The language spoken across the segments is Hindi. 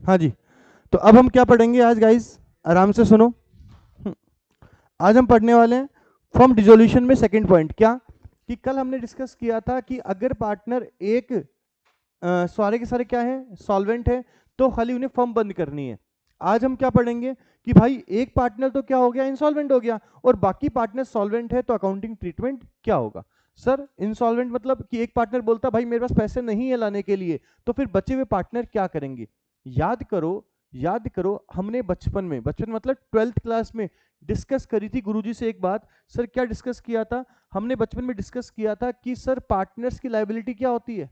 हाँ जी, तो अब हम क्या पढ़ेंगे आज गाइस, आराम से सुनो। हम्म, आज हम पढ़ने वाले हैं फॉर्म डिसोल्यूशन में सेकंड पॉइंट। क्या कि कल हमने डिस्कस किया था कि अगर पार्टनर एक सारे के सारे क्या है, सॉल्वेंट है, तो खाली उन्हें फर्म बंद करनी है। आज हम क्या पढ़ेंगे कि भाई एक पार्टनर तो क्या हो गया, इंसॉल्वेंट हो गया, और बाकी पार्टनर सॉल्वेंट है, तो अकाउंटिंग ट्रीटमेंट क्या होगा। सर इंसॉल्वेंट मतलब कि एक पार्टनर बोलता भाई मेरे पास पैसे नहीं है लाने के लिए, तो फिर बचे हुए पार्टनर क्या करेंगे। याद करो, याद करो, हमने बचपन मतलब 12th क्लास में डिस्कस करी थी गुरुजी से एक बात। सर क्या डिस्कस किया था, हमने बचपन में डिस्कस किया था कि सर पार्टनर्स की लायबिलिटी क्या होती है,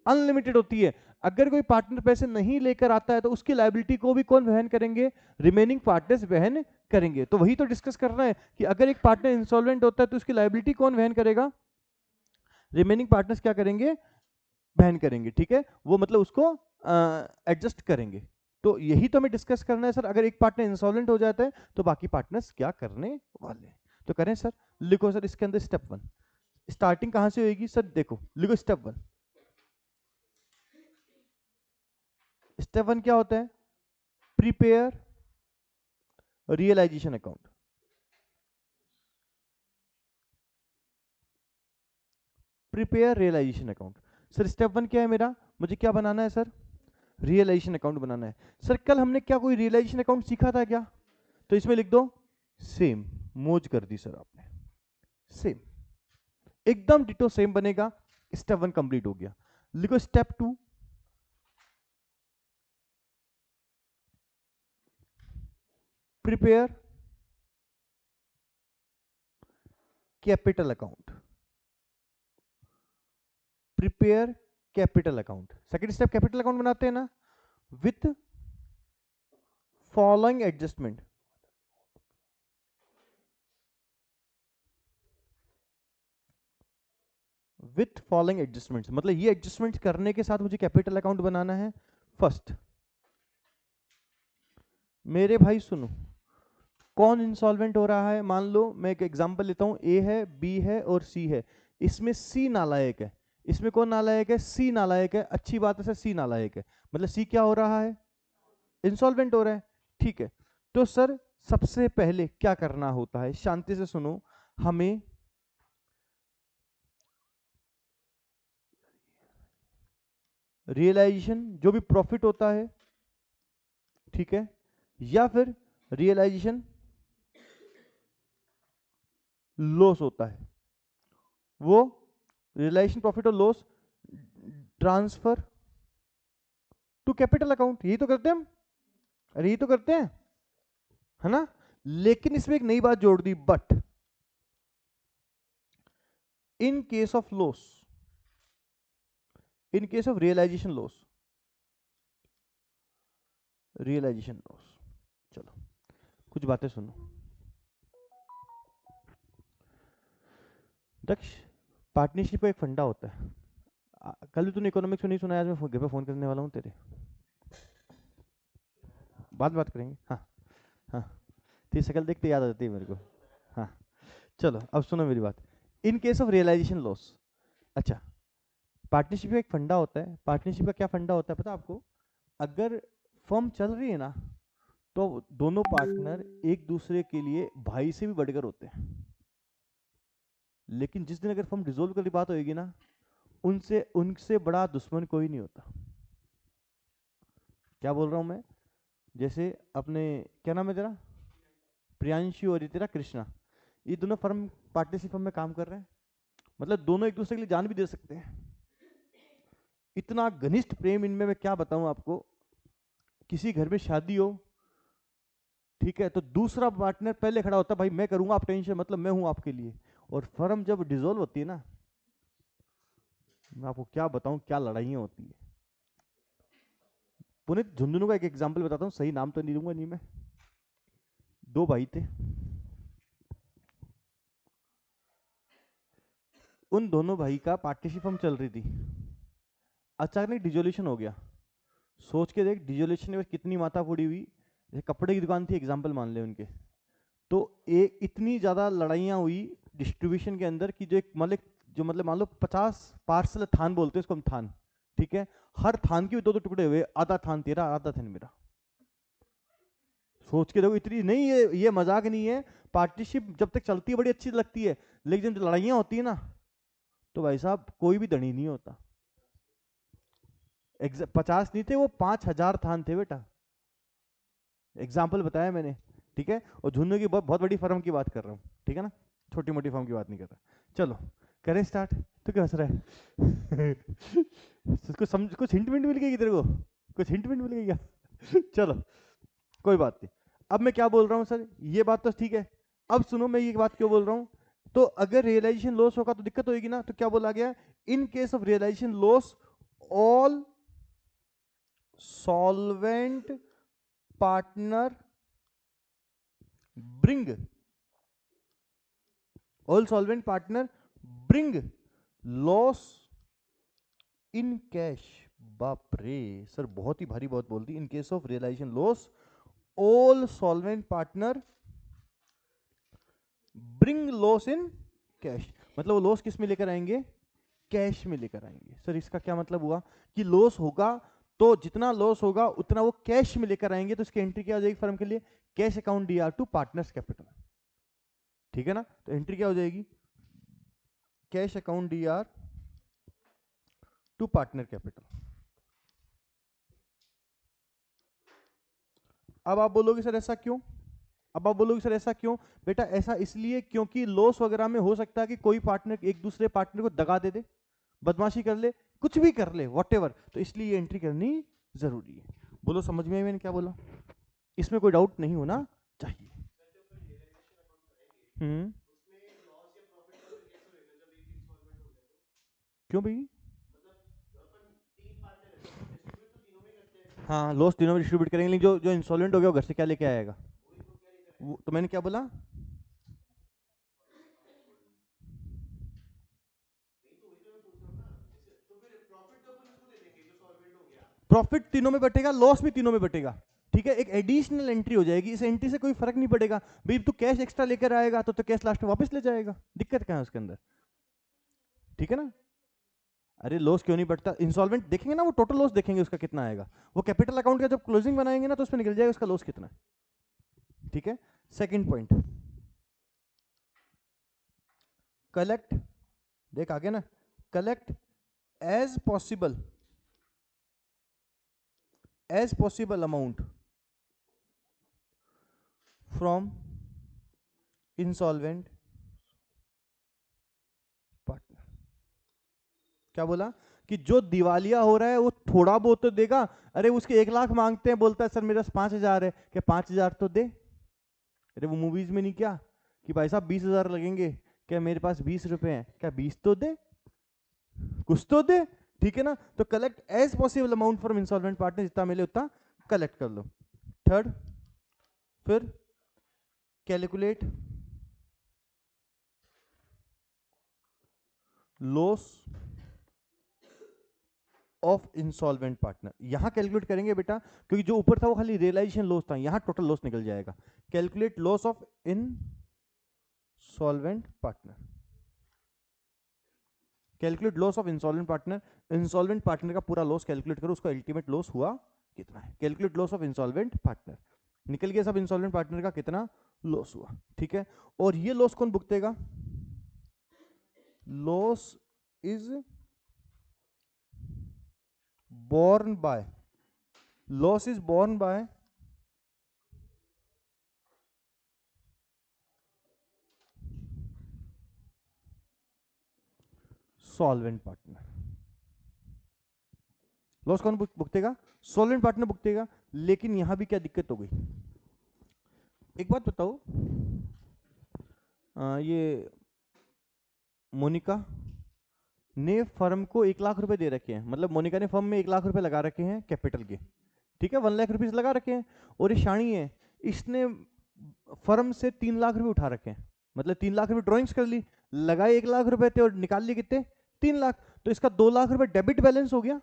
अनलिमिटेड होती है। अगर कोई पार्टनर पैसे नहीं लेकर आता है तो उसकी लायबिलिटी को भी कौन वहन करेंगे, रिमेनिंग पार्टनर्स वहन करेंगे। तो वही तो डिस्कस करना है कि अगर एक पार्टनर इंसॉल्वेंट होता है तो उसकी लायबिलिटी कौन वहन करेगा, रिमेनिंग पार्टनर्स क्या करेंगे, वहन करेंगे। ठीक है, वो मतलब उसको एडजस्ट करेंगे। तो यही तो हमें डिस्कस करना है सर, अगर एक पार्टनर इंसॉल्वेंट हो जाता है तो बाकी पार्टनर्स क्या करने वाले हैं। तो करें सर, लिखो सर इसके अंदर स्टेप वन। स्टार्टिंग कहां से होगी सर, देखो लिखो स्टेप वन। स्टेप वन क्या होता है, prepare realization account. Prepare realization account. Sir step one क्या है मेरा, मुझे क्या बनाना है सर, रियलाइजेशन अकाउंट बनाना है। सर कल हमने क्या कोई रियलाइजेशन अकाउंट सीखा था क्या, तो इसमें लिख दो सेम, मोज कर दी सर आपने, सेम, एकदम डिटो सेम बनेगा। स्टेप वन कंप्लीट हो गया। लिखो step two, prepare capital account. Prepare capital account, second step capital account बनाते हैं ना, with following adjustment. With following adjustments मतलब ये एडजस्टमेंट करने के साथ मुझे कैपिटल अकाउंट बनाना है। फर्स्ट, मेरे भाई सुनो, कौन इंसॉल्वेंट हो रहा है, मान लो मैं एक एग्जांपल लेता हूं, ए है, बी है और सी है। इसमें सी नालायक है, इसमें कौन नालायक है, सी नालायक है। अच्छी बात है सर, सी नालायक है, मतलब सी क्या हो रहा है, इंसॉल्वेंट हो रहा है। ठीक है, तो सर सबसे पहले क्या करना होता है, शांति से सुनो, हमें रियलाइजेशन जो भी प्रॉफिट होता है, ठीक है, या फिर रियलाइजेशन लॉस होता है, वो रियलाइजेशन प्रॉफिट और loss transfer to capital account. यही तो करते हैं हम, अरे यही तो करते हैं, है ना। लेकिन इसमें एक नई बात जोड़ दी, but in case of loss, in case of realisation loss, realisation loss, चलो कुछ बातें सुनो। दक्ष, पार्टनरशिप का एक फंडा होता है, कल भी तूने इकोनॉमिक्स में नहीं सुना, आज मैं घर पे फोन करने वाला हूँ तेरे, बात बात करेंगे। हाँ हाँ, तेरी शक्ल देखते याद आ जाती है मेरे को। हाँ, चलो अब सुनो मेरी बात। In case of realisation loss, अच्छा, पार्टनरशिप का एक फंडा होता है। पार्टनरशिप का क्या फंडा होता है पता है आपको, अगर फर्म चल रही है ना, तो दोनों पार्टनर एक दूसरे के लिए भाई से भी बढ़कर होते हैं। लेकिन जिस दिन अगर फर्म डिसोल्व करने की बात होगी ना, उनसे उनसे बड़ा दुश्मन कोई नहीं होता। क्या बोल रहा हूं मैं, जैसे अपने, क्या नाम है तेरा, प्रियांशु, और ये तेरा कृष्णा, ये दोनों फर्म, पार्टनरशिप फर्म में काम कर रहे हैं, मतलब दोनों एक दूसरे के लिए जान भी दे सकते हैं। इतना घनिष्ठ प्रेम इनमें, मैं क्या बताऊं आपको। किसी घर में शादी हो, ठीक है, तो दूसरा पार्टनर पहले खड़ा होता है, भाई मैं करूंगा, आप टेंशन मतलब मैं हूं आपके लिए। और फर्म जब डिसॉल्व होती है ना, मैं आपको क्या बताऊं क्या लड़ाइयां होती है। पुनीत झुंझुनू का एक एग्जांपल बताता हूं, सही नाम तो नहीं दूंगा नहीं मैं। दो भाई थे, उन दोनों भाई का पार्टनरशिप फर्म चल रही थी, अचानक डिजोल्यूशन हो गया। सोच के देख, डिजोल्यूशन में कितनी माथा फोड़ी हुई। जैसे कपड़े की दुकान थी, एग्जाम्पल मान ले उनके, तो एक इतनी ज्यादा लड़ाइयाँ हुई डिस्ट्रीब्यूशन के अंदर कि जो एक मतलब, जो मतलब मान लो 50 पार्सल, थान बोलते हैं उसको हम, थान, ठीक है, हर थान के भी दो दो टुकड़े हुए, आधा थान तेरा आधा थान मेरा। सोच के देखो, इतनी नहीं, ये मजाक नहीं है। पार्टनरशिप जब तक चलती है बड़ी अच्छी लगती है, लेकिन जब लड़ाइयां होती है ना, तो भाई साहब कोई भी धनी नहीं होता। 50 नहीं थे वो, 5,000 थान थे बेटा, एग्जाम्पल बताया मैंने। ठीक है, और झुन्नू की बहुत बहुत बड़ी फर्म की बात कर रहा हूँ, ठीक है ना, छोटी मोटी फर्म की बात नहीं कर रहा। चलो करें स्टार्ट। तो क्या हंस रहा है? कुछ समझ, कुछ हिंट विंट मिल गई तेरे को? कुछ हिंट विंट मिल गई क्या? चलो कोई बात नहीं। अब मैं क्या बोल रहा हूँ सर, ये बात तो ठीक है। अब सुनो मैं ये बात क्यों बोल रहा हूँ। तो अगर रियलाइजेशन लॉस होगा तो दिक्कत होगी ना, तो क्या बोला गया, in case of realisation loss all solvent partner bring, all solvent partner bring loss in cash. बाप रे सर, बहुत ही भारी बात बोल दी। In case of realisation loss all solvent partner bring loss in cash, मतलब वो लॉस किस में लेकर आएंगे, कैश में लेकर आएंगे। सर इसका क्या मतलब हुआ कि लॉस होगा तो जितना लॉस होगा उतना वो कैश में लेकर आएंगे, तो इसकी एंट्री क्या हो जाएगी फर्म के लिए, cash account DR to partners capital. ठीक है ना, तो एंट्री क्या हो जाएगी, cash account DR to partner capital. अब आप बोलोगे सर ऐसा क्यों, अब आप बोलोगे सर ऐसा क्यों, बेटा ऐसा इसलिए क्योंकि लॉस वगैरह में हो सकता है कि कोई पार्टनर एक दूसरे पार्टनर को दगा दे दे, बदमाशी कर ले, कुछ भी कर ले, वॉटेवर, तो इसलिए ये एंट्री करनी जरूरी है। बोलो समझ में आई मैंने क्या बोला, इसमें कोई डाउट नहीं होना चाहिए। क्यों भाई, हाँ लॉस तीनों में डिस्ट्रीब्यूट करेंगे, लेकिन जो जो इंसॉल्वेंट हो गया वो घर से क्या लेके आएगा, तो मैंने क्या बोला, प्रॉफिट तीनों में बटेगा, लॉस भी तीनों में बटेगा। ठीक है, एक एडिशनल एंट्री हो जाएगी, इस एंट्री से कोई फर्क नहीं पड़ेगा भाई, तू कैश एक्स्ट्रा लेकर आएगा तो कैश लास्ट में वापस ले जाएगा, दिक्कत क्या है उसके अंदर। ठीक है ना, अरे लॉस क्यों नहीं बढ़ता, इंसॉल्वेंट देखेंगे ना, वो टोटल लॉस देखेंगे उसका कितना आएगा, वो कैपिटल अकाउंट का जब क्लोजिंग बनाएंगे ना तो उसमें निकल जाएगा उसका लॉस कितना है। ठीक है, सेकंड पॉइंट, कलेक्ट, देख आगे ना, collect as possible amount from insolvent partner. क्या बोला कि जो दिवालिया हो रहा है वो थोड़ा बहुत तो देगा, अरे उसके 1 लाख मांगते हैं, बोलता है सर मेरे पास 5,000 है, क्या 5,000 तो दे। अरे वो मूवीज में नहीं क्या कि भाई साहब 20,000 लगेंगे, क्या मेरे पास 20 रुपए हैं, क्या 20 तो दे, कुछ तो दे। ठीक है ना, तो collect as possible amount from insolvent partner, जितना मिले उतना कलेक्ट कर लो। थर्ड, फिर calculate loss of insolvent partner. यहां कैलकुलेट करेंगे बेटा, क्योंकि जो ऊपर था वो खाली रियलाइजेशन लॉस था, यहां टोटल लॉस निकल जाएगा। Calculate loss of insolvent partner, calculate loss of insolvent partner, insolvent partner का पूरा लॉस कैलकुलेट करो, उसका अल्टीमेट लॉस हुआ कितना है। Calculate loss of insolvent partner, निकल गया सब इंसॉल्वेंट पार्टनर का कितना लॉस हुआ। ठीक है, और ये लॉस कौन भुगतेगा, loss is borne by, loss is borne by solvent partner. Loss कौन भुगतेगा, सॉल्वेंट पार्टनर भुगतेगा। लेकिन यहां भी क्या दिक्कत हो गई, एक बात बताओ, ये मोनिका ने फर्म को 1 लाख रुपए दे रखे हैं, मतलब मोनिका ने फर्म में 1 लाख रुपए लगा रखे हैं कैपिटल के, ठीक है, 1 लाख रुपीज लगा रखे हैं, और ये शानी है, इसने फर्म से 3 लाख रुपए उठा रखे हैं, मतलब 3 लाख रुपए ड्रॉइंग्स कर ली, लगाए 1 लाख रुपए थे और निकाल लिए कितने, 3 लाख, तो इसका 2 लाख रुपए डेबिट बैलेंस हो गया,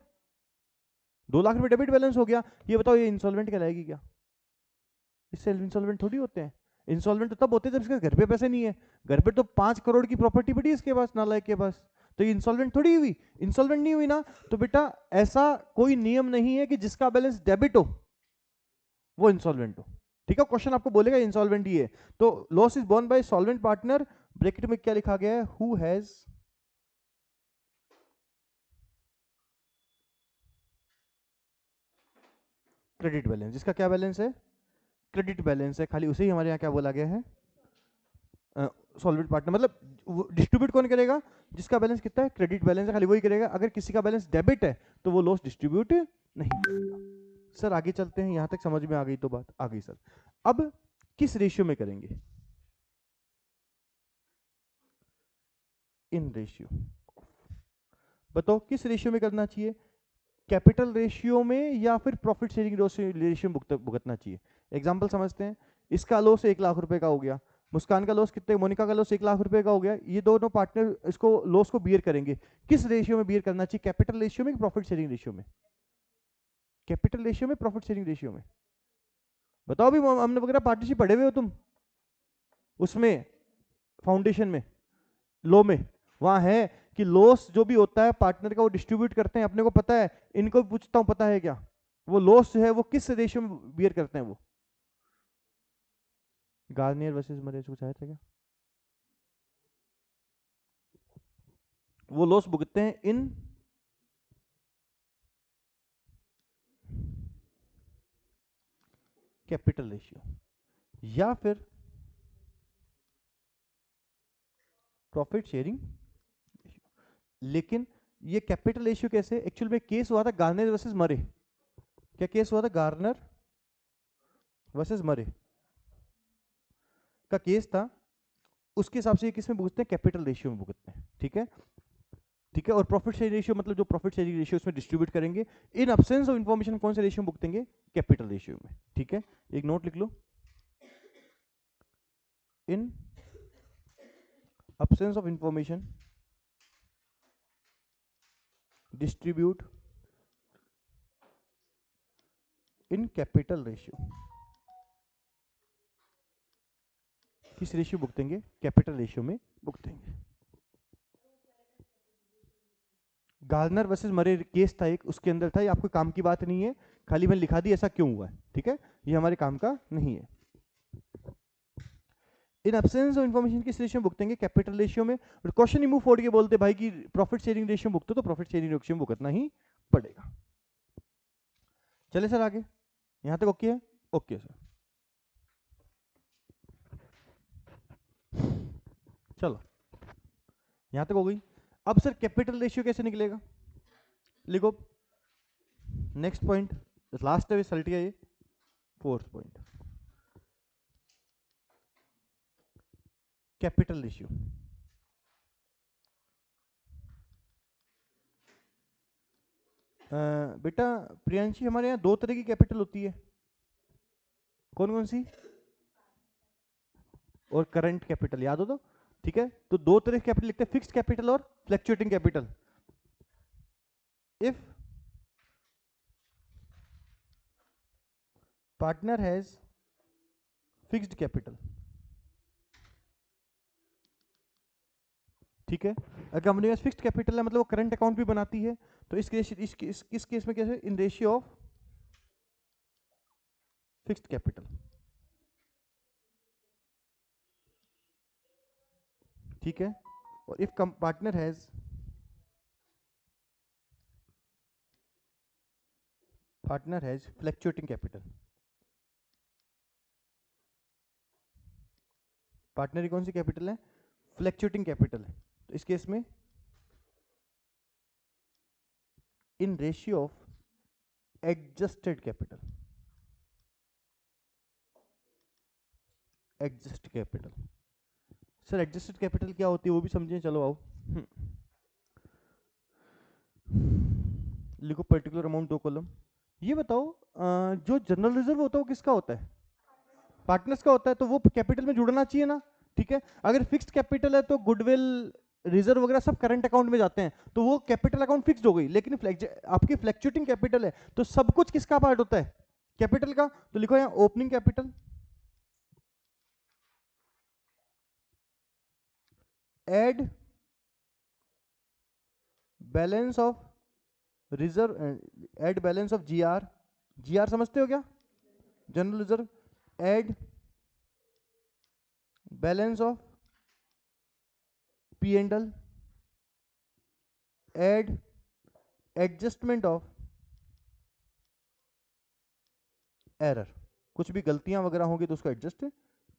2 लाख रुपए डेबिट बैलेंस हो गया। ये बताओ ये इंसॉल्वेंट कहलाएगी क्या, इससे इंसॉल्वेंट थोड़ी होते हैं। इंसॉल्वेंट तो तब होते हैं जब इसके घर पे पैसे नहीं है, घर पे तो 5 करोड़ की प्रॉपर्टी पड़ी है इसके पास, नालायक के पास, तो ये इंसॉल्वेंट थोड़ी हुई, इंसॉल्वेंट नहीं हुई ना। तो बेटा ऐसा कोई नियम नहीं है कि जिसका बैलेंस डेबिट हो वो इंसॉल्वेंट हो। ठीक है, क्वेश्चन आपको बोलेगा इंसॉल्वेंट ही है। तो loss is borne by solvent partner, bracket में क्या लिखा गया है, हु हैज क्रेडिट बैलेंस, जिसका क्या बैलेंस है, क्रेडिट बैलेंस है, खाली उसे ही हमारे यहाँ क्या बोला गया है, सॉल्वेंट पार्टनर। मतलब डिस्ट्रीब्यूट कौन करेगा, जिसका बैलेंस कितना है, क्रेडिट बैलेंस है, खाली वही करेगा। अगर किसी का बैलेंस डेबिट है तो वो लॉस डिस्ट्रीब्यूट नहीं करेगा। सर आगे चलते हैं, यहां तक समझ में आ गई तो बात आ गई सर। अब किस रेशियो में करेंगे, इन रेशियो, बताओ किस रेशियो में करना चाहिए, कैपिटल रेशियो में या फिर प्रॉफिट शेयरिंग रेशियो में भुगतना चाहिए। एग्जांपल समझते हैं, इसका लॉस 1 लाख रुपए का हो गया, मुस्कान का लॉस कितने, मोनिका का लॉस 1 लाख रुपए का हो गया, ये दोनों पार्टनर इसको लॉस को बियर करेंगे। किस रेशियो में बियर करना चाहिए, कैपिटल रेशियो में, प्रॉफिट शेयरिंग रेशियो में, कैपिटल रेशियो में, प्रॉफिट शेयरिंग रेशियो में, बताओ भी। हमने वगैरह पार्टनरशिप पढ़े हुए हो तुम, उसमें फाउंडेशन में, लो में, वहां है कि लॉस जो भी होता है पार्टनर का वो डिस्ट्रीब्यूट करते हैं, अपने को पता है। इनको भी पूछता हूं, पता है क्या वो लॉस जो है वो किस रेशियो में बियर करते हैं, वो गार्नियर वर्सेस मरे कुछ आया था क्या, वो लॉस भुगतते हैं इन कैपिटल रेशियो या फिर प्रॉफिट शेयरिंग। लेकिन ये कैपिटल रेशियो कैसे, एक्चुअल में केस हुआ था गार्नर वर्सेस मरे। क्या केस हुआ था, गार्नर वर्सेस मरे का केस था, उसके हिसाब से ये किस में भुगतते हैं, कैपिटल रेशियो में भुगतते हैं। ठीक है, ठीक है। और प्रॉफिट शेयरिंग रेशियो मतलब जो प्रॉफिट शेयरिंग रेशियो उसमें डिस्ट्रीब्यूट करेंगे। इन अब्सेंस ऑफ इंफॉर्मेशन कौन से रेशियो में भुगतेंगे, कैपिटल रेशियो में। ठीक है, एक नोट लिख लो, in absence of information distribute in capital ratio. किस रेशियो भुगतेंगे, कैपिटल रेशियो में भुगतेंगे। गार्नर वर्सेस मरे केस था एक, उसके अंदर था, ये आपको काम की बात नहीं है, खाली मैंने लिखा दी ऐसा क्यों हुआ है। ठीक है, ये हमारे काम का नहीं है। इन एब्सेंस ऑफ इन्फॉर्मेशन किस रेशियो में भुगतेंगे, कैपिटल रेशियो में। और क्वेश्चन ही मुंह फोड़ के बोलते भाई कि प्रॉफिट शेयरिंग रेशियो में भुगतो, तो प्रॉफिट शेयरिंग रेशियो में भुगतना ही पड़ेगा। चले सर आगे, यहां तक ओके है, ओके सर। चलो यहां तक हो गई। अब सर कैपिटल रेशियो कैसे निकलेगा, लिखो नेक्स्ट पॉइंट, लास्ट है सल्ट गया ये, फोर्थ पॉइंट, कैपिटल रेशियो। बेटा प्रियांशी, हमारे यहाँ दो तरह की कैपिटल होती है, कौन कौन सी, और करंट कैपिटल, याद हो तो। ठीक है, तो दो तरह के कैपिटल लिखते हैं, फिक्स्ड कैपिटल और fluctuating capital. If partner has fixed capital, ठीक है, अगर कंपनी में फिक्स्ड कैपिटल है मतलब वो करंट अकाउंट भी बनाती है, तो इस केस में कैसे, इन रेशियो ऑफ फिक्स्ड कैपिटल। ठीक है, और if partner has fluctuating capital, partner की कौन सी कैपिटल है, फ्लक्चुएटिंग कैपिटल है, तो इस केस में इन ratio of adjusted capital, adjust capital. Sir adjusted capital क्या होती है वो भी समझें, चलो आओ। लिखो पर्टिकुलर अमाउंट, दो कॉलम। ये बताओ जो जनरल रिजर्व होता है वो किसका होता है, पार्टनर्स का होता है, तो वो कैपिटल में जुड़ना चाहिए ना। ठीक है, अगर फिक्स्ड कैपिटल है तो गुडविल रिजर्व वगैरह सब करंट अकाउंट में जाते हैं, तो वो कैपिटल अकाउंट फिक्स्ड हो गई। लेकिन आपकी फ्लक्चुएटिंग कैपिटल है तो सब कुछ किसका पार्ट होता है, कैपिटल का। तो लिखो यहाँ opening capital, add balance of reserve, add balance of GR, GR समझते हो क्या, general reserve, add balance of P and L, add adjustment of error, कुछ भी गलतियां वगैरह होंगी तो उसको एडजस्ट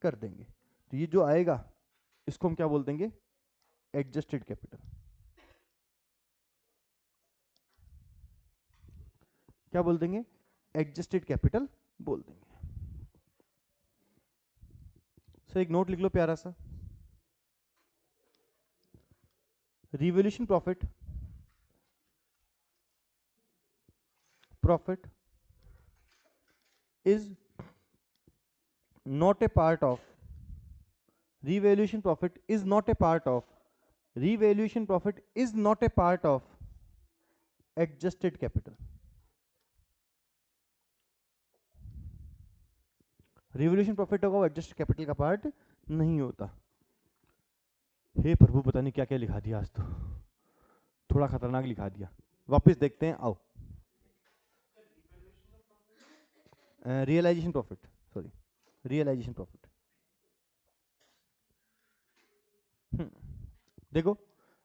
कर देंगे। तो ये जो आएगा इसको हम क्या बोल देंगे, एडजस्टेड कैपिटल। क्या बोल देंगे, एडजस्टेड कैपिटल बोल देंगे। सर एक नोट लिख लो प्यारा सा, revolution profit, profit is not a part of, revaluation profit is not a part of, revaluation profit is not a part of adjusted capital। Revolution profit होगा वो एडजस्टेड कैपिटल का पार्ट नहीं होता। हे प्रभु पता नहीं क्या क्या लिखा दिया आज तो, थोड़ा खतरनाक लिखा दिया। वापस देखते हैं, आओ। Realization profit, sorry realization profit. देखो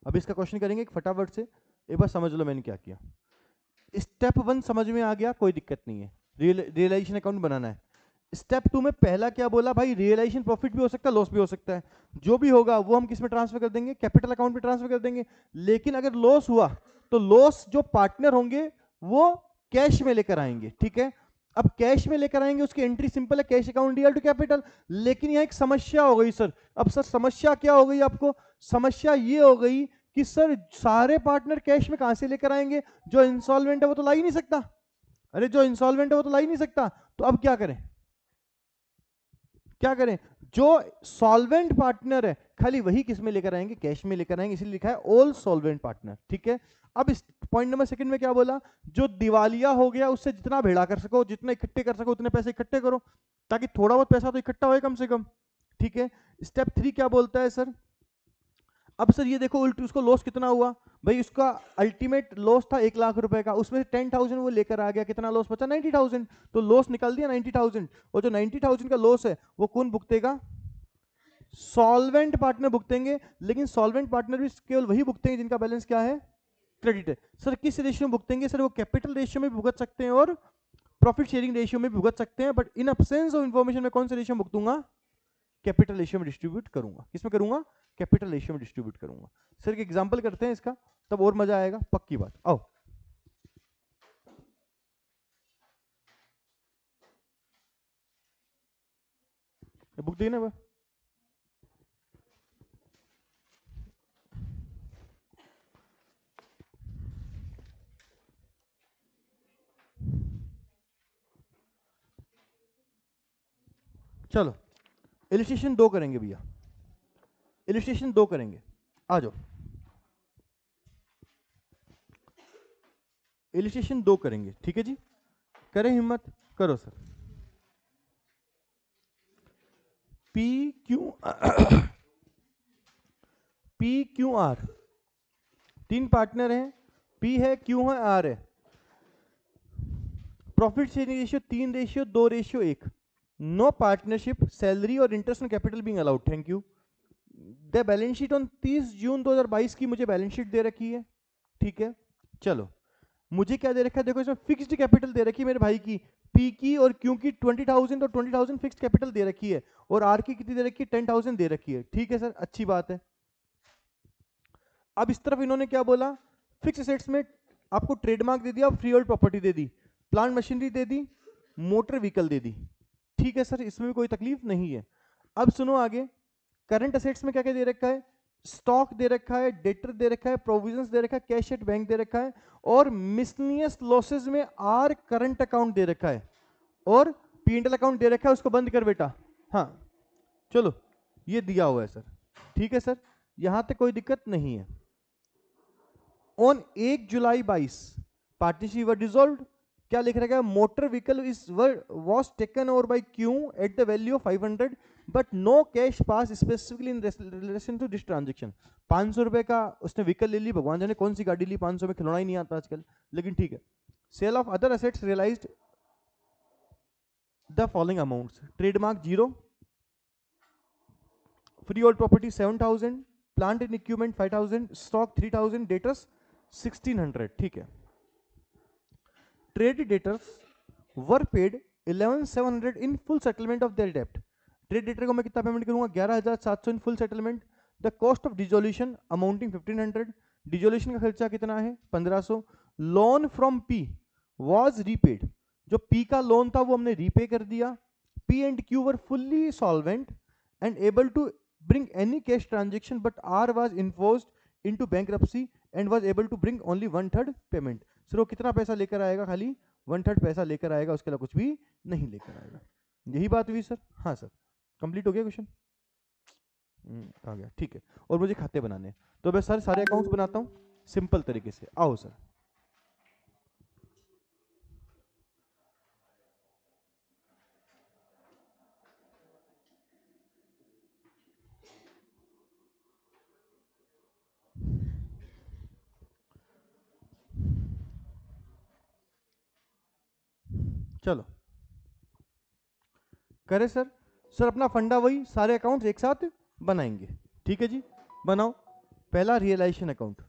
अब इसका क्वेश्चन करेंगे एक फटाफट से, एक बार समझ लो मैंने क्या किया। स्टेप 1 समझ में आ गया, कोई दिक्कत नहीं है, रियलाइजेशन अकाउंट बनाना है। स्टेप 2 में पहला क्या बोला भाई, रियलाइजेशन प्रॉफिट भी हो सकता है, लॉस भी हो सकता है, जो भी होगा वो हम किस में ट्रांसफर कर देंगे, कैपिटल अकाउंट में ट्रांसफर कर देंगे। लेकिन अगर लॉस हुआ तो लॉस जो पार्टनर होंगे वो कैश में लेकर आएंगे, ठीक है। अब कैश में लेकर आएंगे, उसकी एंट्री सिंपल है, cash account DL to capital. लेकिन यहां एक समस्या हो गई सर। अब सर समस्या क्या हो गई आपको, समस्या ये हो गई कि सर सारे पार्टनर कैश में कहां से लेकर आएंगे, जो इंसॉल्वेंट है वो तो ला ही नहीं सकता। अरे जो इंसॉल्वेंट है वो तो ला ही नहीं सकता, तो अब क्या करें, क्या करें, जो सॉल्वेंट पार्टनर है खाली वही किस में लेकर आएंगे, कैश में लेकर आएंगे, इसलिए लिखा है ऑल सॉल्वेंट पार्टनर, ठीक है। अब इस पॉइंट नंबर सेकंड में क्या बोला, जो दिवालिया हो गया उससे जितना भेड़ा कर सको, जितना इकट्ठे कर सको उतने पैसे इकट्ठे करो, ताकि थोड़ा बहुत पैसा तो इकट्ठा होए कम से कम, ठीक है। स्टेप 3 क्या बोलता है सर, अब सर ये देखो उल्टी उसको लॉस कितना हुआ भाई, उसका अल्टीमेट लॉस था 1 लाख रुपए का, उसमें से 10,000 वो लेकर आ गया, कितना लॉस बचा 90,000, तो लॉस निकाल दिया 90,000। और जो 90,000 का लॉस है वो कौन भुगतेगा, सॉल्वेंट पार्टनर भुगतेंगे। लेकिन सॉल्वेंट पार्टनर भी केवल वही भुगतेंगे जिनका बैलेंस क्या है, क्रेडिट है। सर किस रेशियो में भुगतेंगे, सर वो कैपिटल रेशियो में भी भुगत सकते हैं और प्रॉफिट शेयरिंग रेशियो में भी भुगत सकते हैं, but in absence of information में कौन सा रेशियो भुगतूंगा, कैपिटल रेशियो में डिस्ट्रीब्यूट करूंगा। किसमें करूंगा, कैपिटल रेशियो में डिस्ट्रीब्यूट करूंगा। सर एक एग्जांपल करते हैं इसका, तब और मजा आएगा, पक्की बात। आओ बुक देखना बा। चलो इलिस्ट्रेशन 2 करेंगे भैया, इलिस्ट्रेशन 2 करेंगे, आ जाओ। इलिस्ट्रेशन 2 करेंगे, ठीक है जी, करें हिम्मत, करो sir. P Q P Q R, 3 partner हैं, पी है, क्यू है, आर है। Profit sharing ratio 3:2:1। No partnership, salary और interest on capital being allowed, thank you. The balance sheet on 30 June 2022 की मुझे बैलेंस शीट दे रखी है, ठीक है। चलो मुझे क्या दे रखा है, देखो इसमें फिक्स्ड कैपिटल दे रखी है मेरे भाई की, पी की और क्यू की 20,000 और 20,000 फिक्स्ड कैपिटल दे रखी है, और आर की कितनी दे रखी है, 10,000 दे रखी है, ठीक है सर, अच्छी बात है। अब इस तरफ इन्होंने क्या बोला, फिक्स एसेट्स में आपको ट्रेडमार्क दे दिया, फ्री होल्ड प्रॉपर्टी दे दी, प्लांट मशीनरी दे दी, मोटर व्हीकल दे दी, ठीक है सर, इसमें भी कोई तकलीफ नहीं है। अब सुनो आगे, करंट असेट्स में क्या क्या दे रखा है, स्टॉक दे रखा है, डेटर दे रखा है, प्रोविजंस दे रखा है, कैश एट बैंक दे रखा है, और मिसलिनियस लॉसेस में आर करंट अकाउंट दे रखा है, और पी&एल अकाउंट दे रखा है, उसको बंद कर बेटा। हाँ चलो ये दिया हुआ है सर, ठीक है सर, यहां तक कोई दिक्कत नहीं है। On 1 July 22 partnership were dissolved, क्या लिख रखा है, motor vehicle is was taken over by Q at the value of 500 but no cash pass specifically in relation to this transaction. 500 रुपए का उसने व्हीकल ले ली, भगवान जाने कौन सी गाड़ी ली, 500 में खिलौना ही नहीं आता आजकल, लेकिन ठीक है। Sale of other assets realised the following amounts, trademark 0, freehold property 7000, plant and equipment 5000, stock 3000, debtors 1600। ठीक है। Trade debtors were paid 11700 in full settlement of their डेब्ट। ट्रेड डेटर को मैं कितना पेमेंट करूंगा, 11700 in full settlement. The cost of dissolution amounting 1500, dissolution का खर्चा कितना है 1500। Loan from P was repaid, जो पी का लोन था वो हमने रीपे कर दिया। P and Q were fully solvent and able to bring any cash transaction but R was enforced into bankruptcy and was able to bring only 1/3 payment। Sir वो कितना पैसा लेकर आएगा, खाली 1/3 पैसा लेकर आएगा, उसके अलावा कुछ भी नहीं लेकर आएगा। यही बात हुई सर? हाँ सर, कंप्लीट हो गया क्वेश्चन, आ गया। ठीक है, और मुझे खाते बनाने हैं, तो मैं सर सारे अकाउंट्स बनाता हूँ सिंपल तरीके से। आओ सर, चलो करे सर। सर अपना फंडा वही, सारे अकाउंट्स एक साथ बनाएंगे। ठीक है जी, बनाओ। पहला realisation account,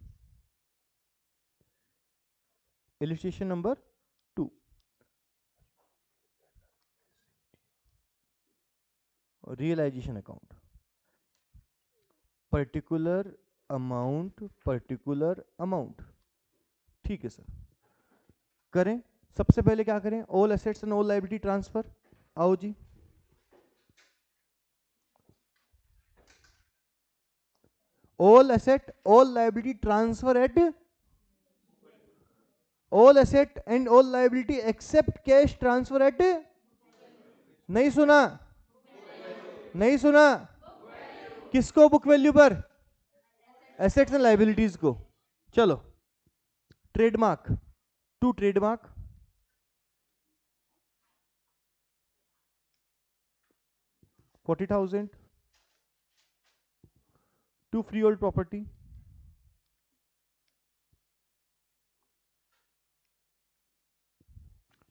illustration number 2, realisation account, particular amount. ठीक है सर, करें। सबसे पहले क्या करें, all assets and all liability transfer. आओ जी, all asset all liability transfer at, all asset and all liability except cash transfer at, नहीं सुना, नहीं सुना, किसको, बुक वैल्यू पर, एसेट्स एंड लायबिलिटीज को। चलो, trademark to trademark, $40,000 to freehold property,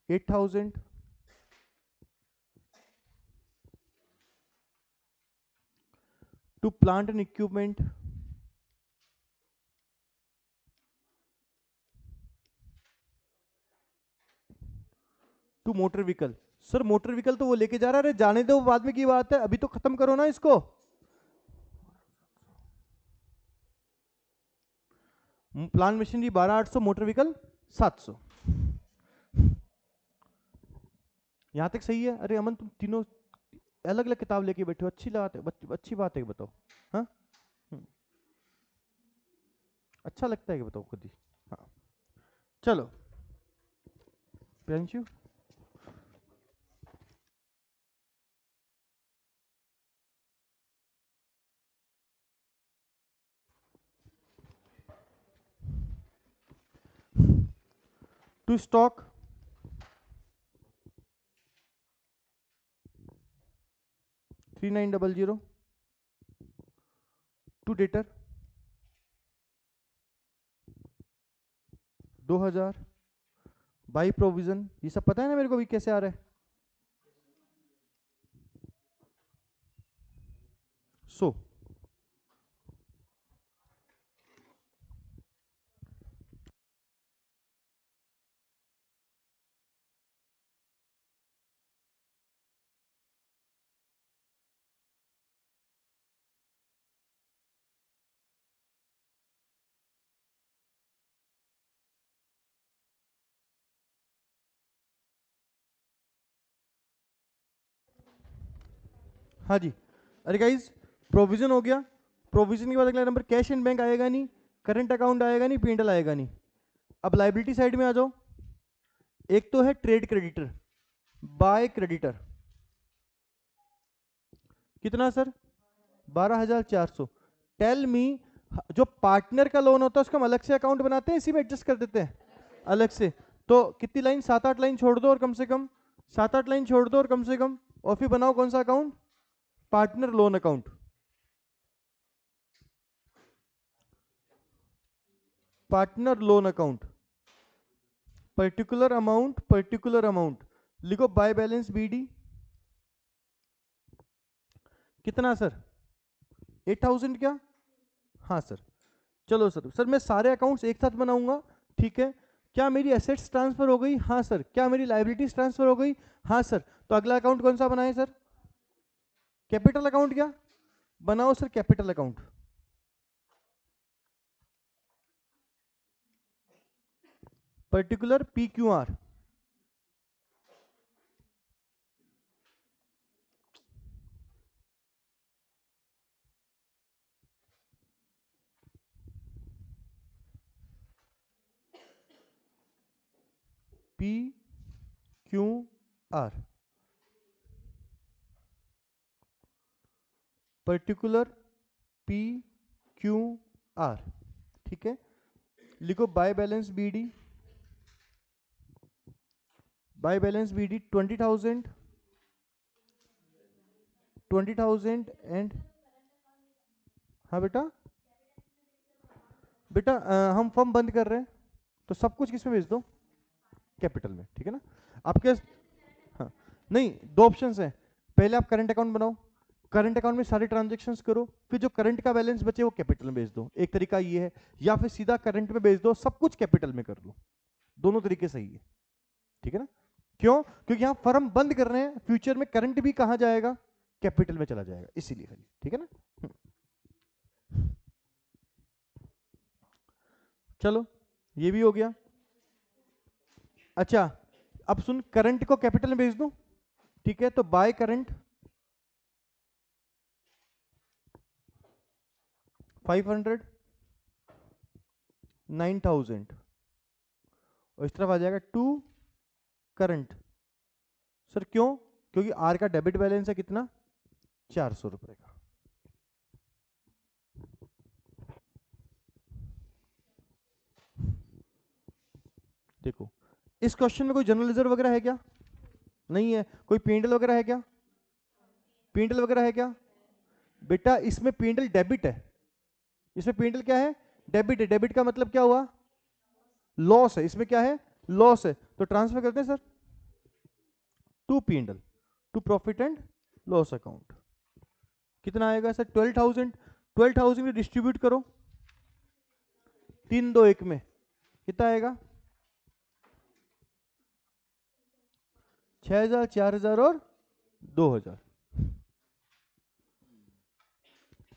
8,000 to plant and equipment, 2 motor vehicle. Sir motor vehicle तो वो लेके जा रहा है, जाने दो, बाद में की बात है, अभी तो खत्म करो ना इसको। Plant machinery 12,800, motor vehicle 700। यहां तक सही है? अरे अमन तुम तीनों अलग अलग किताब लेके बैठे हो, अच्छी बात है, अच्छी बात है, बताओ। हाँ, अच्छा लगता है कि बताओ खुद ही। हाँ चलो, Priyanshu to stock, 3900, to debtor 2000, by provision, ये सब पता है ना मेरे को भी कैसे आ रहा है। सो हाँ जी, अरे गाइज प्रोविजन हो गया, प्रोविजन के बाद अगला नंबर कैश एंड बैंक आएगा नहीं, करंट अकाउंट आएगा नहीं, P&L आएगा नहीं। अब लाइबिलिटी साइड में आ जाओ, एक तो है ट्रेड क्रेडिटर, बाय क्रेडिटर, कितना सर 12,400। टेल मी, जो पार्टनर का लोन होता है उसका हम अलग से अकाउंट बनाते हैं, इसी में एडजस्ट कर देते हैं अलग से, तो कितनी लाइन, 7-8 लाइन छोड़ दो और कम से कम 7-8 लाइन छोड़ दो और कम से कम, और फिर बनाओ कौन सा account, partner loan account. Partner loan account, particular amount लिखो, बाय बैलेंस बीडी कितना सर, 8,000 क्या, हाँ सर। चलो सर, सर मैं सारे अकाउंट्स एक साथ बनाऊंगा, ठीक है। क्या मेरी एसेट्स ट्रांसफर हो गई, हाँ सर। क्या मेरी लायबिलिटीज ट्रांसफर हो गई, हाँ सर। तो अगला अकाउंट कौन सा बनाए सर, कैपिटल अकाउंट, क्या बनाओ सर, capital account. Particular P Q R, P Q R, particular P Q R, ठीक है। लिखो by balance BD, by balance BD 20,000 and, हाँ बेटा, बेटा हम फर्म बंद कर रहे हैं, तो सब कुछ किसमें भेज दो, कैपिटल में, ठीक है ना। आपके, हाँ, नहीं, दो ऑप्शंस हैं। पहले आप करंट अकाउंट बनाओ, करंट अकाउंट में सारे ट्रांजैक्शंस करो, फिर जो करंट का बैलेंस बचे वो कैपिटल में भेज दो, एक तरीका ये है। या फिर सीधा करंट में भेज दो, सब कुछ कैपिटल में कर लो, दोनों तरीके सही है, ठीक है ना। क्यों, क्योंकि यहां फर्म बंद कर रहे हैं, फ्यूचर में करंट भी कहां जाएगा, कैपिटल में चला जाएगा, इसीलिए खाली, ठीक है ना। चलो ये भी हो गया। अच्छा, अब सुन, करंट को कैपिटल में भेज दूं, ठीक है। तो बाय करंट 500, 9,000, और इस तरफ आ जाएगा टू करंट। सर क्यों, क्योंकि आर का डेबिट बैलेंस है कितना, 400 रुपए का। देखो, इस क्वेश्चन में कोई जनरल रिजर्व वगैरह है क्या, नहीं है। कोई पीएनएल वगैरह है क्या, पीएनएल वगैरह है क्या, बेटा इसमें पीएनएल डेबिट है, इसमें पीएनएल क्या है, डेबिट है। डेबिट का मतलब क्या हुआ, लॉस है, इसमें क्या है, लॉस है। तो ट्रांसफर करते हैं sir to PNL, to profit and loss account. कितना आएगा सर, 12,000, 12,000 डिस्ट्रीब्यूट करो 3 2 1 में, कितना आएगा, 6,000, 4,000 और 2,000,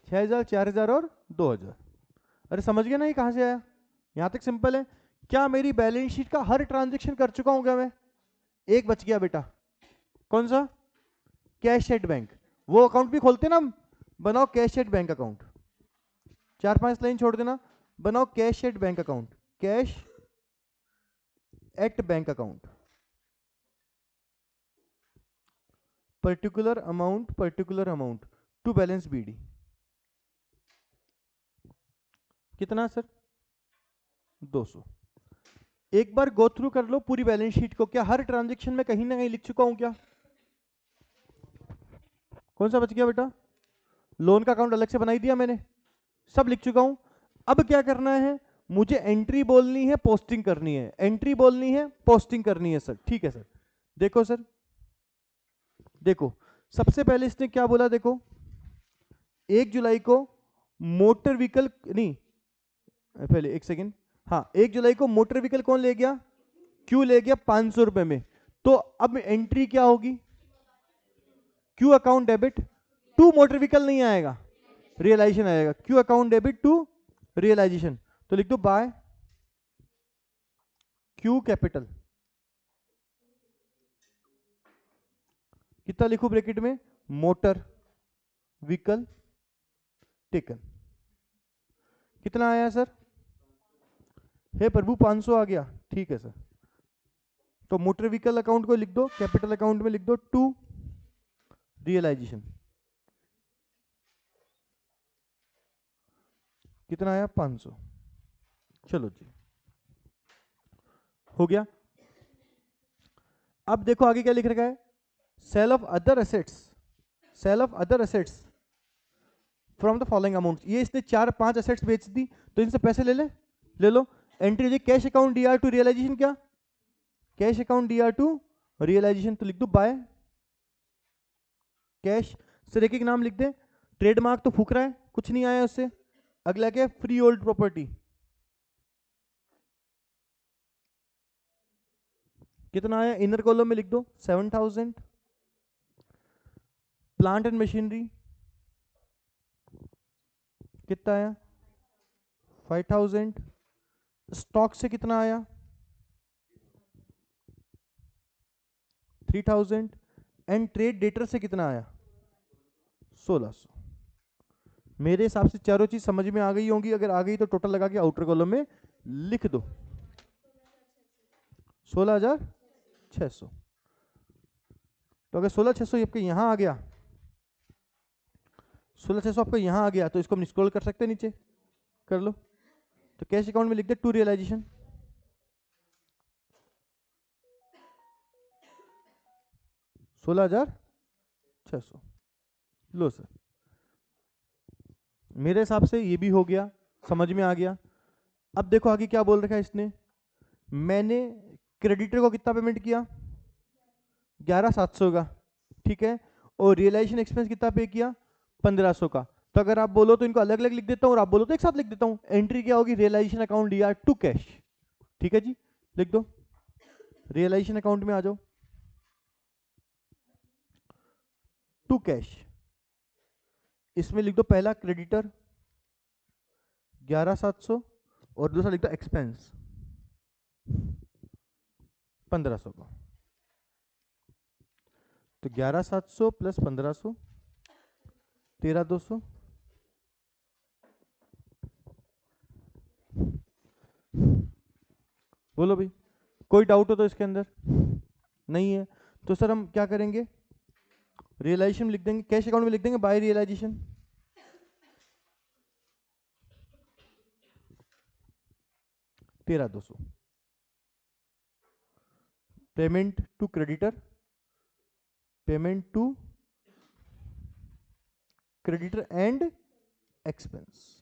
6,000, 4,000 और 2,000। अरे समझ गया ना ये कहां से आया, यहां तक सिंपल है। क्या मेरी बैलेंस शीट का हर ट्रांजेक्शन कर चुका हूं क्या मैं, एक बच गया बेटा, कौन सा, कैश एट बैंक। वो अकाउंट भी खोलते ना हम, बनाओ cash at bank account, 4-5 line छोड़ देना, बनाओ cash at bank account, cash at bank account, particular amount to balance BD, कितना सर, 200। एक बार गो थ्रू कर लो पूरी बैलेंस शीट को, क्या हर ट्रांजेक्शन में कहीं ना कहीं लिख चुका हूं क्या, कौन सा बच गया बेटा, लोन का अकाउंट अलग से बनाई दिया मैंने, सब लिख चुका हूं। अब क्या करना है, मुझे एंट्री बोलनी है, पोस्टिंग करनी है, एंट्री बोलनी है, पोस्टिंग करनी है सर, ठीक है सर। देखो सर, देखो सबसे पहले इसने क्या बोला, देखो 1 जुलाई को मोटर व्हीकल, नहीं पहले एक सेकंड, हाँ 1 जुलाई को मोटर व्हीकल कौन ले गया, क्यू ले गया 500 रुपए में। तो अब एंट्री क्या होगी, Q account debit to motor vehicle नहीं आएगा, रियलाइजेशन आएगा, Q account debit to realisation. तो लिख दो बाय क्यू कैपिटल, कितना लिखू ब्रैकेट में, मोटर व्हीकल टेकन, कितना आया सर, हे प्रभु 500 आ गया, ठीक है सर। तो मोटर व्हीकल अकाउंट को लिख दो, कैपिटल अकाउंट में लिख दो टू रियलाइजेशन, कितना आया 500। चलो जी, हो गया। अब देखो आगे क्या लिख रखा है, sale of other assets, sale of other assets from the following amount. ये इसने 4-5 एसेट्स बेच दी तो इनसे पैसे ले लो। एंट्री हो जाए cash account DR to realisation, क्या cash account DR to realisation, तो लिख दो बाय कैश। सर एक एक नाम लिख दे, ट्रेडमार्क तो फूक रहा है, कुछ नहीं आया उससे। अगला क्या है, फ्री होल्ड प्रॉपर्टी, कितना आया, इनर कॉलम में लिख दो 7000। प्लांट एंड मशीनरी कितना आया 5000। स्टॉक से कितना आया 3000। एंड ट्रेड डेटर से कितना आया 1600। मेरे हिसाब से चारों चीज समझ में आ गई होंगी, अगर आ गई तो टोटल लगा के आउटर कॉलम में लिख दो 16,600। तो अगर 16,600 आपके यहां आ गया, 16,600 आपको यहां आ गया, तो इसको हम स्क्रॉल कर सकते हैं नीचे, कर लो। तो कैश अकाउंट में लिख दे टू रियलाइजेशन, 16,600। लो सर, मेरे हिसाब से ये भी हो गया, समझ में आ गया। अब देखो आगे क्या बोल रखा है इसने, मैंने क्रेडिटर को कितना पेमेंट किया 11,700 का, ठीक है, और रियलाइजेशन एक्सपेंस कितना पे किया 1500 का। तो अगर आप बोलो तो इनको अलग अलग लिख देता हूं और आप बोलो तो एक साथ लिख देता हूं। एंट्री क्या होगी, realization account DR to cash, ठीक है जी, लिख दो। रियलाइजेशन अकाउंट में आ जाओ, टू कैश, इसमें लिख दो पहला क्रेडिटर 11,700 और दूसरा लिख दो एक्सपेंस 1500 का। तो 11,700 प्लस 1500 13,200। बोलो भाई, कोई डाउट हो तो इसके अंदर, नहीं है तो सर हम क्या करेंगे, रियलाइजेशन लिख देंगे, कैश अकाउंट में लिख देंगे बाय रियलाइजेशन, तेरह 200। Payment to creditor, payment to creditor and expense.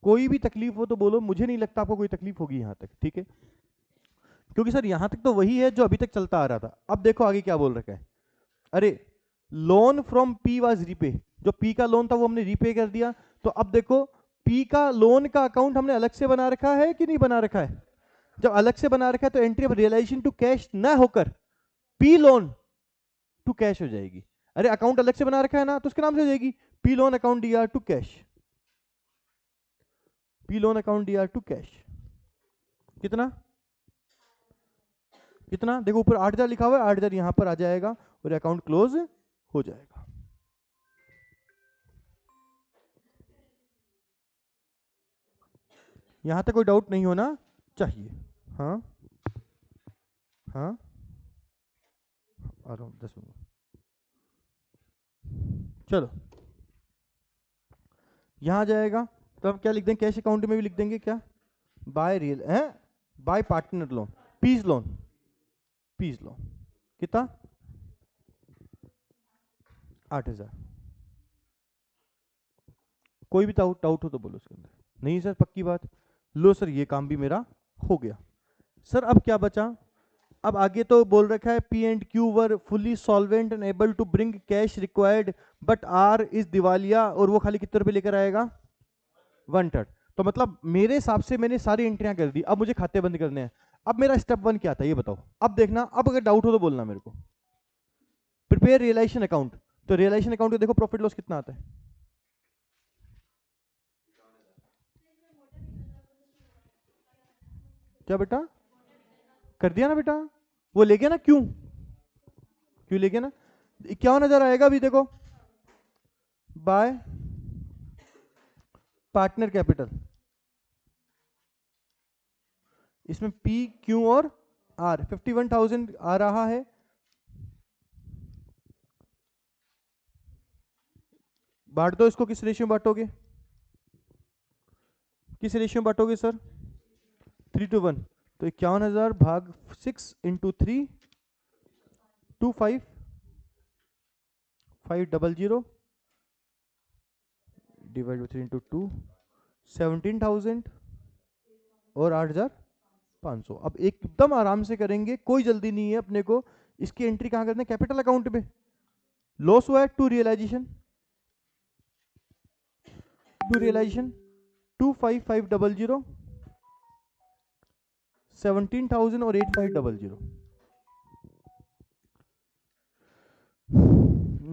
कोई भी तकलीफ हो तो बोलो, मुझे नहीं लगता आपको कोई तकलीफ होगी यहां तक, ठीक है, क्योंकि सर यहां तक तो वही है जो अभी तक चलता आ रहा था। अब देखो आगे क्या बोल रखा है, अरे loan from P was repay, जो पी का लोन था वो हमने रीपे कर दिया। तो अब देखो पी का लोन का अकाउंट हमने अलग से बना रखा है कि नहीं बना रखा है, जब अलग से बना रखा है तो entry of realization to cash ना होकर पी लोन टू कैश हो जाएगी। अरे अकाउंट अलग से बना रखा है ना, तो उसके नाम से हो जाएगी P loan account DR to cash, P loan account DR to cash. कितना कितना देखो ऊपर 8,000 लिखा हुआ है, 8,000 यहां पर आ जाएगा और अकाउंट क्लोज हो जाएगा। यहां तक कोई डाउट नहीं होना चाहिए। हाँ हाँ, आ रहा हूं 10 मिनट। चलो यहां जाएगा, तो हम क्या लिख देंगे, कैश अकाउंट में भी लिख देंगे क्या, बाय रियल है, by partner loan, piece loan, piece loan कितना 8,000। कोई भी डाउट हो तो बोलो उसके अंदर, नहीं सर पक्की बात। लो सर ये काम भी मेरा हो गया। सर अब क्या बचा, अब आगे तो बोल रखा है P and Q were fully solvent and able to bring cash required but R is दिवालिया, और वो खाली कितने रुपए लेकर आएगा 1/3। तो मतलब मेरे हिसाब से मैंने सारी एंट्रियां कर दी, अब मुझे खाते बंद करने हैं। अब मेरा स्टेप 1 क्या था ये बताओ, अब देखना, अब अगर डाउट हो तो बोलना मेरे को। प्रिपेयर रियलाइजेशन अकाउंट, तो रियलाइजेशन अकाउंट को देखो प्रॉफिट लॉस कितना आता है, क्या बेटा कर दिया ना बेटा, वो ले गया ना, क्यों क्यों ले गया ना, 51,000 आएगा अभी देखो, बाय पार्टनर कैपिटल, इसमें पी क्यू और आर 51,000 आ रहा है। बांट दो इसको, किस रेशियो में बांटोगे, किस रेशियो में बांटोगे सर 3:1। तो 51,000 भाग 6 इंटू 3 25,500 डिवाइड बाई 3 इंटू 2 17,000 और 8,500। अब एकदम आराम से करेंगे, कोई जल्दी नहीं है अपने को। इसकी एंट्री कहां करते हैं? कैपिटल अकाउंट में। लॉस हुआ है टू रियलाइजेशन 25,500 17,000 और 8,500।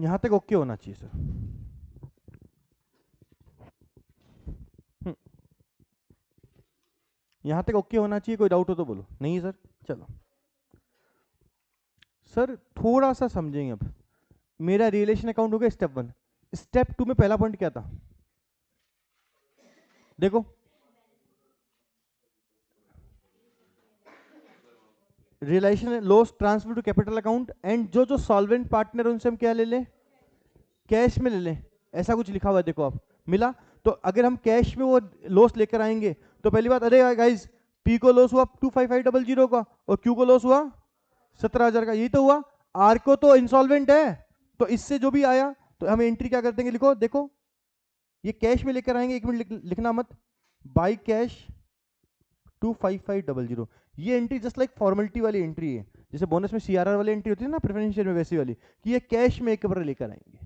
यहां तक ओके होना चाहिए सर। यहां तक ओके होना चाहिए, कोई डाउट हो तो बोलो। नहीं सर, चलो सर थोड़ा सा समझेंगे अब। मेरा रिलेशन अकाउंट हो गया स्टेप 1। स्टेप 2 में पहला पॉइंट क्या था? देखो, realisation loss transfer to capital account, and जो जो सॉल्वेंट पार्टनर उनसे हम क्या ले लें? कैश में ले लें। ऐसा कुछ लिखा हुआ है, देखो आप मिला। तो अगर हम कैश में वो लॉस लेकर आएंगे तो पहली बात, अरे गाइस पी को लॉस हुआ 25,500 का और क्यू को लॉस हुआ 17,000 का, यही तो हुआ। आर को तो इंसॉल्वेंट है, तो इससे जो भी आया तो हम एंट्री क्या कर देंगे? लिखो, देखो ये कैश में लेकर आएंगे, एक मिनट लिखना मत, बाई कैश 25,500। ये एंट्री जस्ट लाइक फॉर्मेलिटी वाली एंट्री है, जैसे बोनस में सीआरआर वाली एंट्री होती है ना प्रेफरेंस शेयर में, वैसी वाली, कि ये कैश में एक बार लेकर आएंगे,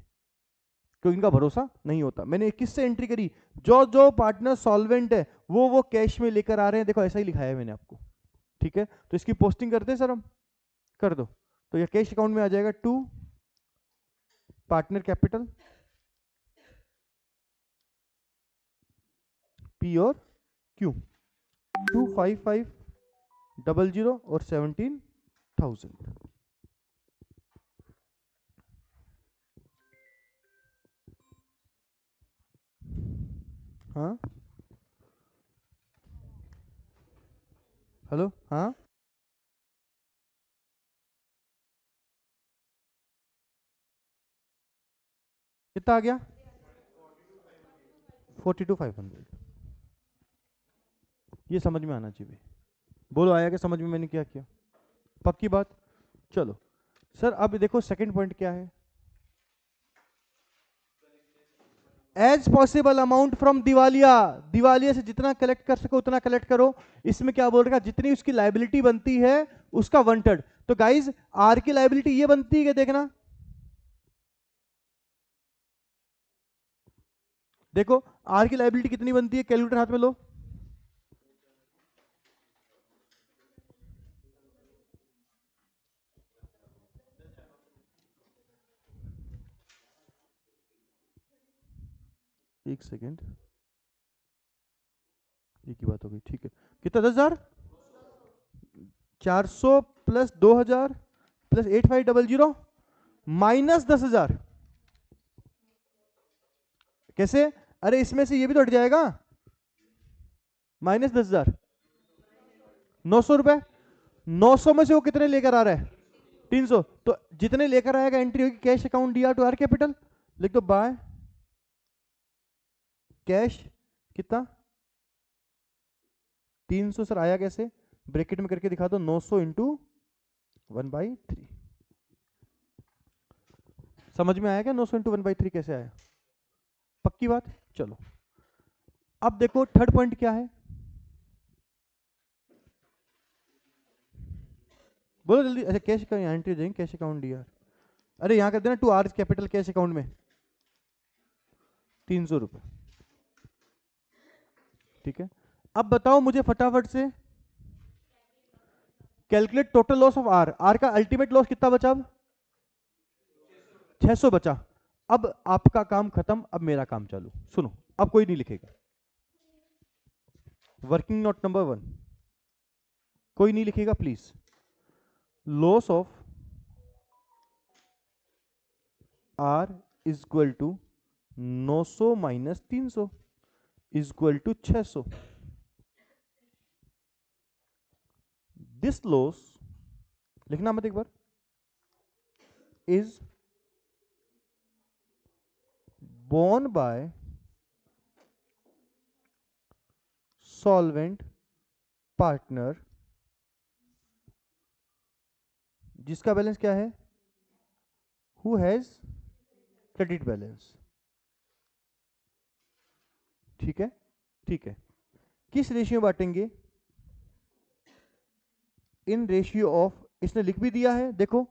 क्योंकि इनका भरोसा नहीं होता। मैंने किससे एंट्री करी? जो जो पार्टनर सॉल्वेंट है वो कैश में लेकर आ रहे हैं। देखो ऐसा ही लिखाया है मैंने आपको, ठीक है। तो इसकी पोस्टिंग करते हैं सर हम, कर दो। तो ये कैश अकाउंट में आ जाएगा टू पार्टनर कैपिटल पी और क्यू 25,500 और 17,000। हाँ हेलो, हाँ कितना आ गया? 42,500। ये समझ में आना चाहिए। बोलो आया क्या समझ में मैंने क्या किया? पक्की बात। चलो सर अब देखो सेकंड पॉइंट क्या है? एज पॉसिबल अमाउंट फ्रॉम दिवालिया, दिवालिया से जितना कलेक्ट कर सको उतना कलेक्ट करो। इसमें क्या बोल रहा है? जितनी उसकी लाइबिलिटी बनती है उसका 1/3। तो गाइज आर की लाइबिलिटी ये बनती है, देखना देखो आर की लाइबिलिटी कितनी बनती है, कैलकुलेटर हाथ में लो। एक सेकेंड, एक ही बात हो गई, ठीक है। कितना? 10,000। 400 प्लस 2,000 प्लस 8,500 माइनस 10,000। कैसे? अरे इसमें से ये भी तो हट जाएगा, माइनस 10,000, 900 रुपए। 900 में से वो कितने लेकर आ रहा है? 300। तो जितने लेकर आएगा एंट्री होगी cash account D R to R capital. लिख दो बाय कैश कितना? 300। सर आया कैसे? ब्रैकेट में करके दिखा दो, 900 इंटू 1/3। समझ में आया क्या 900 इंटू 1/3 कैसे आया? पक्की बात। चलो अब देखो थर्ड पॉइंट क्या है, बोलो जल्दी। अच्छा कैश का यहाँ एंट्री देंगे, कैश अकाउंट डी आर, अरे यहाँ कर देना to R capital cash account में 300 रुपए, ठीक है। अब बताओ मुझे फटाफट से, calculate total loss of R. R का अल्टीमेट लॉस कितना बचा? अब 600 बचा। अब आपका काम खत्म, अब मेरा काम चालू। सुनो, अब कोई नहीं लिखेगा, वर्किंग नोट नंबर 1 कोई नहीं लिखेगा please. Loss of R is equal to 900 minus 300 is equal to 600। This loss, लिखना मत एक बार, is borne by solvent partner जिसका बैलेंस क्या है, हु हैज क्रेडिट बैलेंस। ठीक है, ठीक है। किस रेशियो बांटेंगे, इन रेशियो ऑफ, इसने लिख भी दिया है देखो,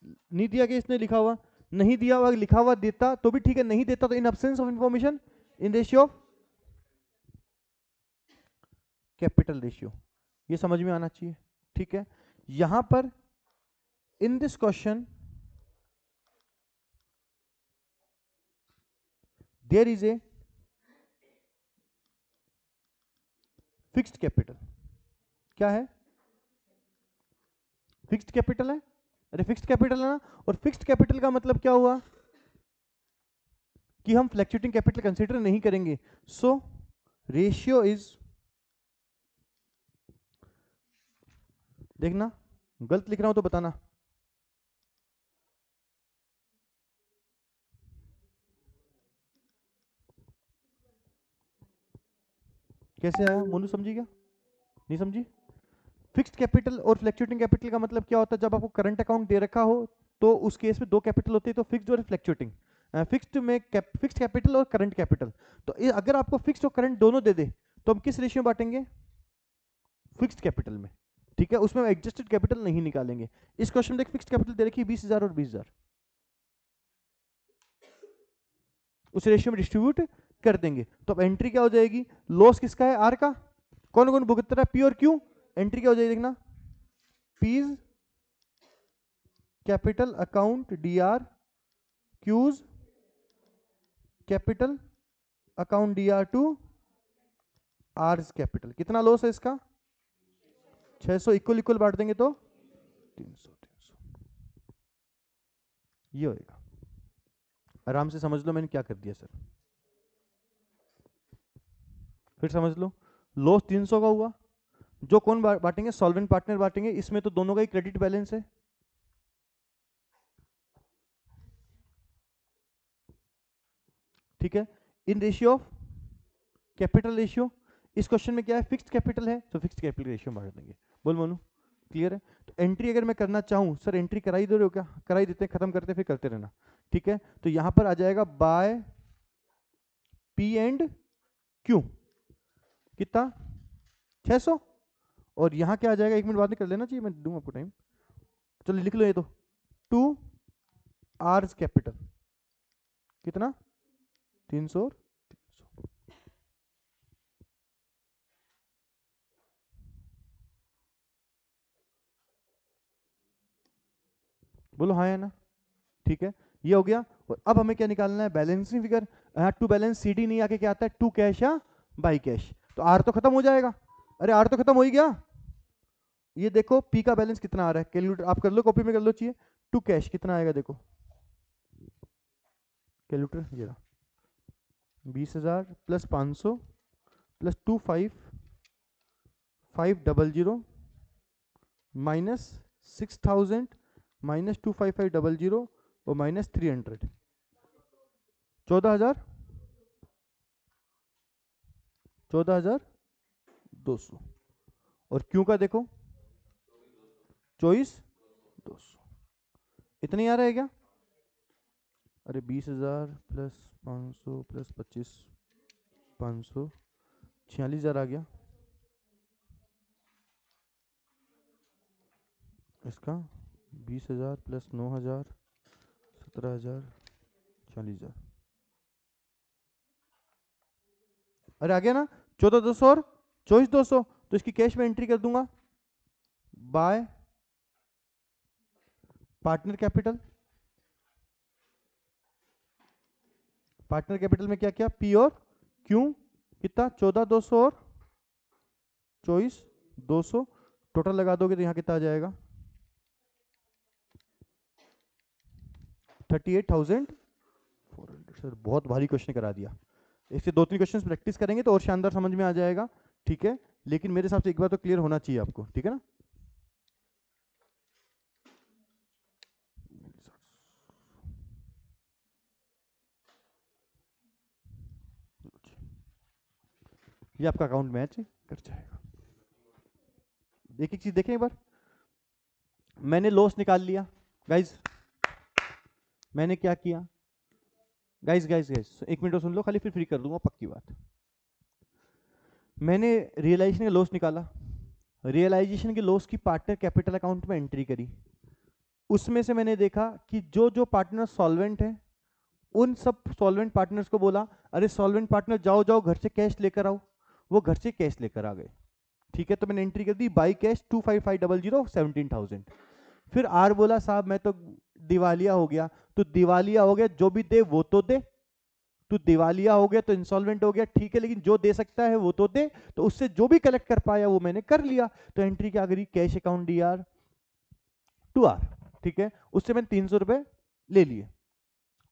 नहीं दिया कि इसने लिखा हुआ, नहीं दिया हुआ, लिखा हुआ देता तो भी ठीक है, नहीं देता तो in absence of information in ratio of capital ratio, ये समझ में आना चाहिए। ठीक है, यहां पर in this question there is a fixed capital. क्या है, फिक्स्ड कैपिटल है, अरे फिक्स्ड कैपिटल है ना, और फिक्स्ड कैपिटल का मतलब क्या हुआ कि हम फ्लैक्चुएटिंग कैपिटल कंसीडर नहीं करेंगे। सो रेशियो इज, देखना गलत लिख रहा हूं तो बताना, कैसे आया, मोनू समझी क्या, नहीं समझी। फिक्स्ड कैपिटल और फ्लैक्चुएटिंग कैपिटल का मतलब क्या होता है, जब आपको करंट अकाउंट दे रखा हो तो उस केस में दो कैपिटल होते हैं, तो फिक्स्ड और फ्लैक्चुएटिंग। फिक्स्ड में फिक्स्ड कैपिटल और करंट कैपिटल, तो अगर आपको फिक्स्ड और करंट दोनों दे दे तो हम किस रेशियो में बांटेंगे, फिक्स्ड कैपिटल में। ठीक है, उसमें एडजस्टेड कैपिटल नहीं निकालेंगे। इस क्वेश्चन में देख फिक्स्ड कैपिटल दे रखी है 20,000 और 20,000, उस रेशियो में डिस्ट्रीब्यूट कर देंगे। तो अब एंट्री क्या हो जाएगी, लॉस किसका है, आर का, कौन कौन भुगत रहा है, पी और क्यू। एंट्री क्या हो जाएगी देखना, P's capital account D R, Q's capital account D R to R's capital. कितना लॉस है इसका, 600, इक्वल इक्वल बांट देंगे तो 300 300, ये होएगा। आराम से समझ लो मैंने क्या कर दिया सर, फिर समझ लो। लॉस 300 का हुआ, जो कौन बांटेंगे, सॉल्वेंट पार्टनर बांटेंगे, इसमें तो दोनों का ही क्रेडिट बैलेंस है। ठीक है, इन रेशियो ऑफ कैपिटल रेशियो, इस क्वेश्चन में क्या है, फिक्स्ड कैपिटल है तो फिक्स्ड कैपिटल रेशियो बांट देंगे। बोल मोनू, क्लियर है। तो एंट्री अगर मैं करना चाहूं, सर एंट्री करा ही दे रहे हो क्या, करा ही देते हैं, खत्म करते फिर करते रहना। ठीक है, तो यहां पर आ जाएगा बाय पी एंड क्यू, कितना 600, और यहां क्या आ जाएगा, एक मिनट बाद में कर लेना चाहिए, मैं दूंगा आपको टाइम, चलो लिख लो ये तो, टू आर्स कैपिटल, कितना 300, बोलो हाँ या ना। ठीक है, ये हो गया। और अब हमें क्या निकालना है, balancing figure. To balance C D आके क्या आता है, टू कैश या बाई कैश, तो आर तो खत्म हो जाएगा। अरे आर तो खत्म हो ही गया, ये देखो पी का बैलेंस कितना आ रहा है, कैलकुलेटर आप कर लो, कॉपी में कर लो, चाहिए टू कैश कितना आएगा देखो, कैलकुलेटर ये रहा, 20,000 प्लस 500 प्लस 25,500 माइनस 6,000 माइनस 25500 और माइनस 300, 14,000, 14,200। और क्यों का देखो 24,200, इतना ही आ रहा है क्या, अरे 20,000 प्लस 500 प्लस 25,500, 46,000 आ गया, इसका 20,000 प्लस 9,000 17,000 40,000, अरे आ गया ना 14,200 और 24,200, तो इसकी कैश में एंट्री कर दूंगा bye partner capital. Partner capital में क्या क्या, पी और क्यू, कितना 14,200 और 24,200, टोटल लगा दोगे तो यहाँ कितना आ जाएगा 38,400। सर बहुत भारी क्वेश्चन करा दिया, इससे 2-3 क्वेश्चन प्रैक्टिस करेंगे तो और शानदार समझ में आ जाएगा। ठीक है, लेकिन मेरे हिसाब से एक बार तो क्लियर होना चाहिए आपको, ठीक है ना। ये आपका अकाउंट मैच कर जाएगा। एक एक चीज देखें एक बार, मैंने लॉस निकाल लिया गाइज। मैंने क्या किया गाइज, गाइज गाइज एक मिनट सुन लो खाली, फिर फ्री कर दूंगा पक्की बात। मैंने रियलाइजेशन का लॉस निकाला, रियलाइजेशन के लॉस की पार्टनर कैपिटल अकाउंट में एंट्री करी। उसमें से मैंने देखा कि जो जो पार्टनर सॉल्वेंट है उन सब सॉल्वेंट पार्टनर्स को बोला, अरे सॉल्वेंट पार्टनर जाओ जाओ घर से कैश लेकर आओ। वो घर से कैश लेकर आ गए। ठीक है, तो मैंने एंट्री कर दी बाई कैश 25500 17,000। फिर आर बोला साहब मैं तो दिवालिया हो गया। तो दिवालिया हो गया, जो भी दे वो तो दे। तू दिवालिया हो गया तो इंसॉल्वेंट हो गया, ठीक है, लेकिन जो दे सकता है वो तो दे। तो उससे जो भी कलेक्ट कर पाया वो मैंने कर लिया। तो एंट्री क्या करी, cash account D R to R. ठीक है, उससे मैंने 300 रुपए ले लिए।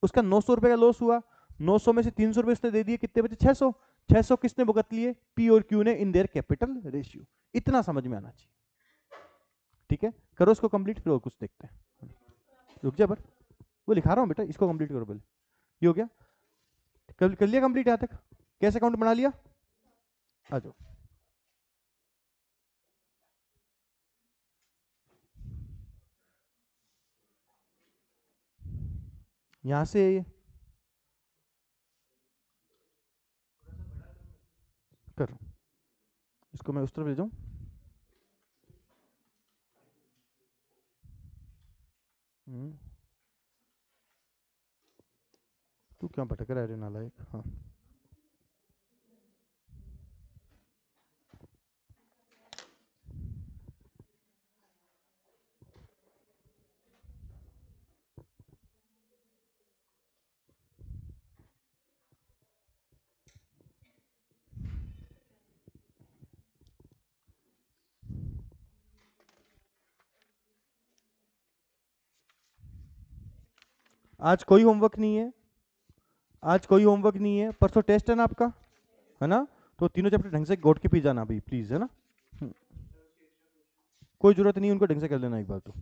उसका 900 रुपए का लॉस हुआ। 900 में से 300 रुपए उसने दे दिए, कितने बचे 600। 600 किसने भुगत लिए, पी और क्यू ने इन देयर कैपिटल रेशियो। इतना समझ में आना चाहिए। ठीक है, करो इसको कंप्लीट, फिर और कुछ देखते हैं। रुक जा, पर वो लिखा रहा हूं बेटा, इसको कंप्लीट करो पहले। ये हो गया, कर लिया कंप्लीट यहां तक। कैसे अकाउंट बना लिया, आ जाओ। यहां से करो, इसको मैं उस तरफ ले जाऊं। हम्म, तू क्यों भटक रहा है रे नालायक। हाँ, आज कोई होमवर्क नहीं है। आज कोई होमवर्क नहीं है, परसों टेस्ट है ना आपका, है ना। तो तीनों चैप्टर ढंग से गोट के पी जाना भाई प्लीज, है ना। कोई जरूरत नहीं, उनको ढंग से कर लेना एक बार तो।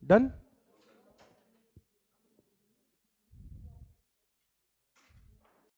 डन।